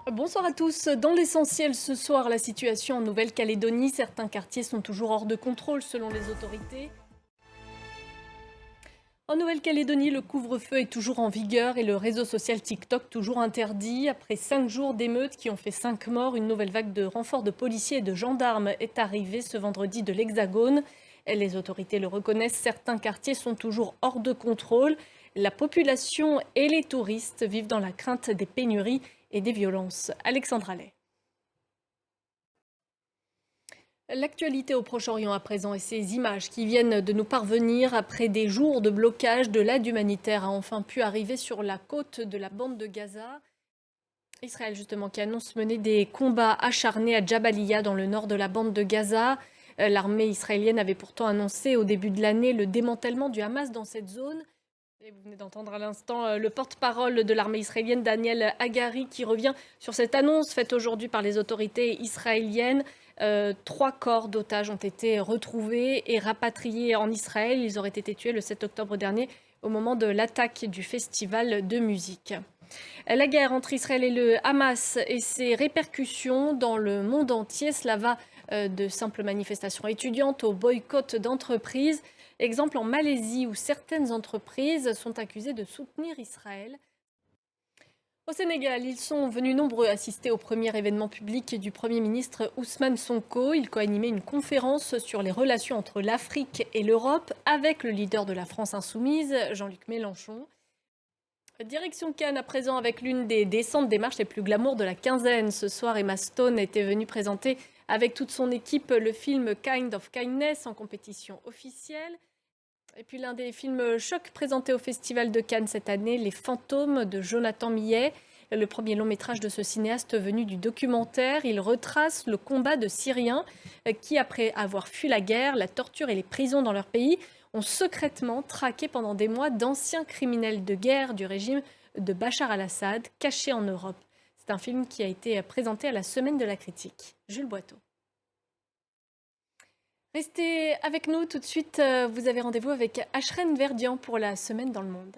Bonsoir à tous. Dans l'essentiel ce soir, la situation en Nouvelle-Calédonie, certains quartiers sont toujours hors de contrôle selon les autorités. En Nouvelle-Calédonie, le couvre-feu est toujours en vigueur et le réseau social TikTok toujours interdit. Après 5 jours d'émeutes qui ont fait 5 morts, une nouvelle vague de renforts de policiers et de gendarmes est arrivée ce vendredi de l'Hexagone. Et les autorités le reconnaissent, certains quartiers sont toujours hors de contrôle. La population et les touristes vivent dans la crainte des pénuries et des violences. Alexandra Lay. L'actualité au Proche-Orient à présent et ces images qui viennent de nous parvenir après des jours de blocage de l'aide humanitaire a enfin pu arriver sur la côte de la bande de Gaza. Israël justement qui annonce mener des combats acharnés à Jabalia dans le nord de la bande de Gaza. L'armée israélienne avait pourtant annoncé au début de l'année le démantèlement du Hamas dans cette zone. Et vous venez d'entendre à l'instant le porte-parole de l'armée israélienne, Daniel Hagari, qui revient sur cette annonce faite aujourd'hui par les autorités israéliennes. 3 corps d'otages ont été retrouvés et rapatriés en Israël. Ils auraient été tués le 7 octobre dernier au moment de l'attaque du festival de musique. La guerre entre Israël et le Hamas et ses répercussions dans le monde entier, cela va de simples manifestations étudiantes au boycott d'entreprises. Exemple en Malaisie où certaines entreprises sont accusées de soutenir Israël. Au Sénégal, ils sont venus nombreux assister au premier événement public du Premier ministre Ousmane Sonko. Il co-animait une conférence sur les relations entre l'Afrique et l'Europe avec le leader de la France insoumise, Jean-Luc Mélenchon. Direction Cannes à présent avec l'une des descentes des marches les plus glamour de la quinzaine. Ce soir, Emma Stone était venue présenter avec toute son équipe le film Kind of Kindness en compétition officielle. Et puis l'un des films chocs présentés au Festival de Cannes cette année, Les Fantômes de Jonathan Millet. Le premier long métrage de ce cinéaste venu du documentaire, il retrace le combat de Syriens qui, après avoir fui la guerre, la torture et les prisons dans leur pays, ont secrètement traqué pendant des mois d'anciens criminels de guerre du régime de Bachar al-Assad, cachés en Europe. C'est un film qui a été présenté à la Semaine de la critique. Jules Boiteau. Restez avec nous tout de suite, vous avez rendez-vous avec Ashrène Verdian pour la Semaine dans le monde.